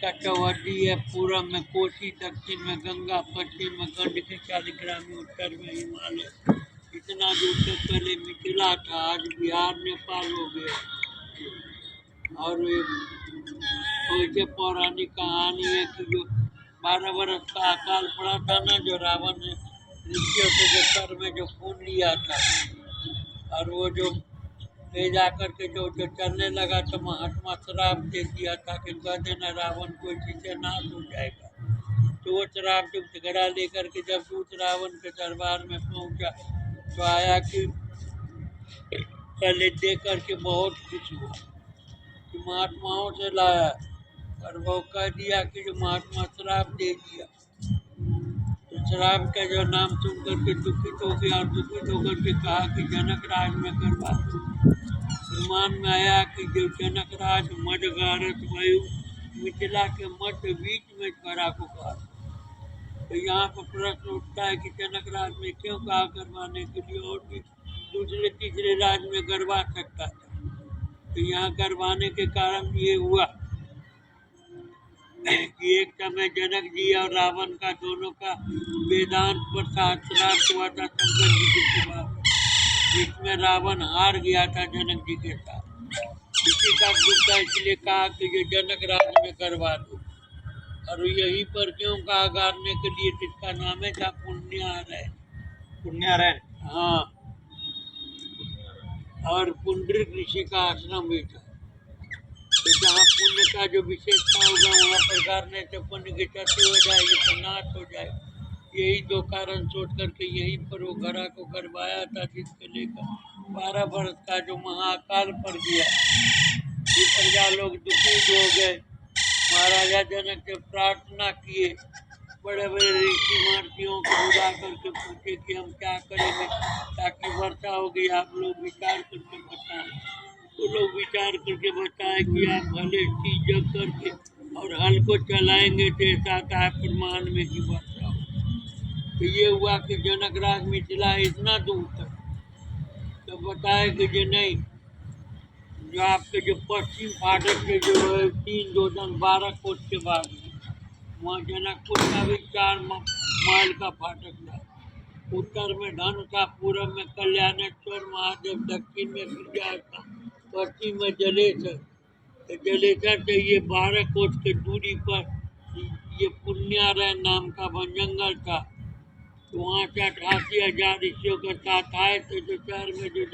कटवटी है, पूरब में कोसी, दक्षिण में गंगा, पश्चिम में गंडकी, शालिग्राम में, उत्तर में हिमालय। इतना दूर तक पहले मिथिला था, आज बिहार नेपाल हो गया। और वैसे पौराणिक कहानी है कि जो 12 बरस का अकाल पड़ा था ना, जो रावण ने ऋषियों से जो सर में जो खून लिया था, और वो जो ले जा करके जो चलने लगा तो महात्मा श्राप दे दिया था कि कह देना रावण को इसी से नाश हो जाएगा। तो वो श्राप जब झगड़ा लेकर के जब दूत रावण के दरबार में पहुंचा तो आया कि पहले दे करके बहुत खुश हुआ कि महात्माओं से लाया, और वो कह दिया कि जो महात्मा श्राप दे दिया। तो श्राप का जो नाम सुन करके दुखित हो गया, और दुखित होकर के कहा कि जनक राज में करवा दो। प्रमाण में आया कि जो जनक राज मध्यगारत वायु मिथिला के मध्य बीच में खड़ा पुकार। तो यहाँ पर प्रश्न उठता है कि जनक राज में क्यों कहा करवाने के लिए, और भी दूसरे तीसरे राज में करवा सकता था। तो यहाँ करवाने के कारण ये हुआ कि एक समय जनक जी और रावण का दोनों का वेदांत पर शास्त्रार्थ हुआ था शंकर जी के खिलाफ, जिसमें रावण हार गया था जनक जी के साथ। इसी का दुख था, इसलिए कहा कि ये जनक राज में करवा दो। और यहीं पर क्यों कहा गारने के लिए, जिसका नाम है था पुण्यारय। पुण्यारय, हाँ, और पुंडरीक ऋषि का आश्रम भी था। तो जहाँ पुण्य का जो विशेषता होगा वहाँ पर गारने से पुण्य की क्षति हो जाएगी, तो नाश हो जाए। यही दो कारण सोच करके यहीं पर वो घड़ा को करवाया था, जिसको लेकर 12 वर्ष का जो महाकाल पड़ गया। ये प्रजा लोग दुखी हो गए। महाराजा जनक से प्रार्थना किए, बड़े बड़े ऋषि महर्षियों को बुला करके पूछे कि हम क्या करेंगे ताकि वर्षा होगी, आप लोग विचार करके बताएं। तो लोग विचार करके बताएं कि आप भले सी जग करके और हल को चलाएंगे तो ऐसा आता है प्रमाण में कि वर्षा हो। तो ये हुआ कि जनक राज मिथिला इतना दूर तक तो बताए कि जो नहीं, जो आपके जो पश्चिम फाटक के जो 3 योजन 12 कोस के बाद वहाँ जनकपुर का भी 4 माइल का फाटक था। उत्तर में धन था, पूर्व में कल्याणेश्वर महादेव, दक्षिण में विजय था, पश्चिम में जलेश्वर। तो जलेश्वर से ये 12 कोस की दूरी पर ये पुण्यारय नाम का वन जंगल था। तो वहाँ से 88,000 ऋषियों के साथ आए थे, जो शहर में जो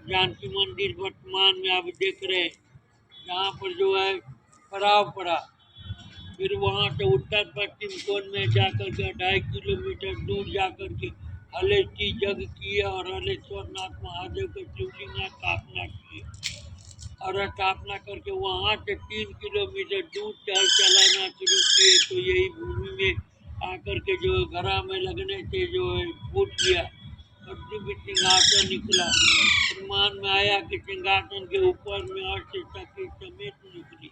जानकी मंदिर वर्तमान में आप देख रहे हैं, जहाँ पर जो है पड़ाव पड़ा। फिर वहाँ से उत्तर पश्चिम कोण में जाकर के 2.5 किलोमीटर दूर जाकर के हलेठी यज्ञ किए और हलेश्वरनाथ महादेव के शिवलिंग की स्थापना की। और स्थापना करके वहाँ से 3 किलोमीटर दूर चलाना शुरू किए। तो यही भूमि में आकर के जो घड़ा में लगने से जो है फूट गया और दिव्य सिंहासन निकला। प्रमाण में आया कि सिंहासन के ऊपर में और सखी समेत निकली।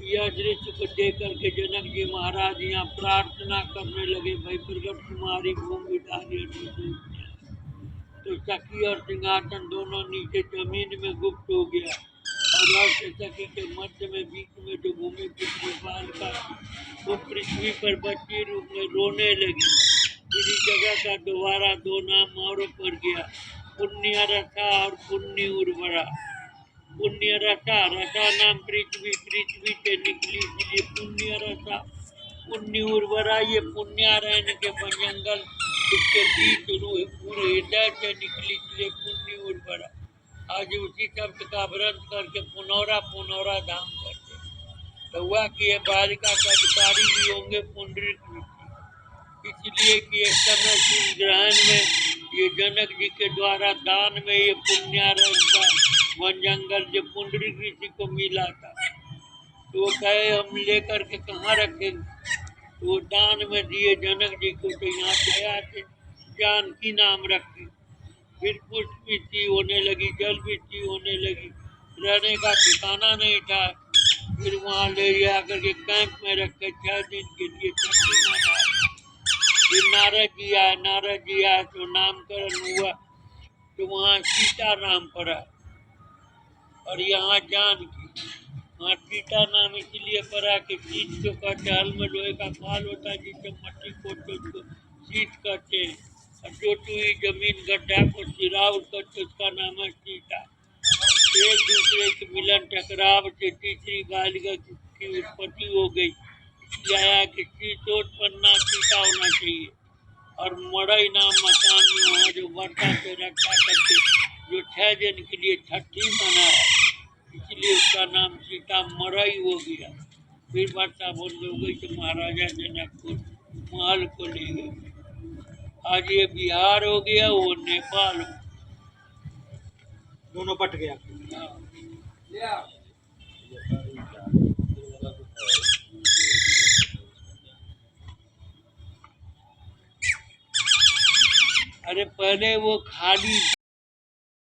यह दृश्य को देख करके जनक जी महाराज यहाँ प्रार्थना करने लगे, भाई प्रगट तुम्हारी भूमि धारी। तो सखी और सिंहासन दोनों नीचे जमीन में गुप्त हो गया, और सखी के मध्य में बीच में जो भूमि पुत्री बालिका वो पृथ्वी पर बच्ची रूप में रोने लगी। इसी जगह का दोबारा 2 नाम और पड़ गया, पुण्य रथा और पुण्य उर्वरा। पुण्य रथा, रथा नाम पृथ्वी, पृथ्वी से निकली इसलिए पुण्य रथा। पुण्य उर्वरा ये पुण्यारण्य के जंगल उसके बीच पूरे हृदय से निकली इसलिए पुण्य उर्वरा। आज उसी शब्द का व्रत करके पुनौरा पुनौरा धाम करते। तो हुआ कि ये बालिका का अधिकारी भी होंगे पुंडरीक ऋषि, इसलिए कि इस समय सूर्य ग्रहण में ये जनक जी के द्वारा दान में ये पुण्यारण्य का वन जंगल जो पुंडरीक ऋषि को मिला था। तो वो कहे हम लेकर के कहाँ रखेंगे, तो वो दान में दिए जनक जी को। तो यहाँ दया से जानकी नाम रखी। फिर पुष्प वृष्टि होने लगी, जल वृष्टि होने लगी, रहने का ठिकाना नहीं था। फिर वहाँ ले जाकर के कैंप में रखे 6 दिन के लिए छठी मनाए। फिर नारद जी आए तो नामकरण हुआ, तो वहाँ सीता नाम पड़ा और यहाँ जानकी। वहाँ चीता नाम इसलिए पड़ा कि चीत जो कहते हैं, हल में लोहे का फाल होता है जिससे मट्टी खोदते उसको चीत कहते हैं, और जो टूई जमीन गड्ढा को सिराव करते उसका नाम है चीता। एक दूसरे के मिलन टकराव से तीसरी बालिका की उत्पत्ति हो गई, इसलिए आया कि चीतोत्पन्ना चीता होना चाहिए। और मड़ई नाम मकान में वहाँ जो वर्षा से रक्षा करके जो 6 दिन के लिए छठी मनाया, इसलिए उसका नाम सीता मड़ई हो गया। फिर वर्षा बंद हो गई तो महाराजा जनकपुर महल को ले गए। आज ये बिहार हो गया, वो नेपाल हो गया। दोनों बट गया। हाँ। अरे पहले वो खाली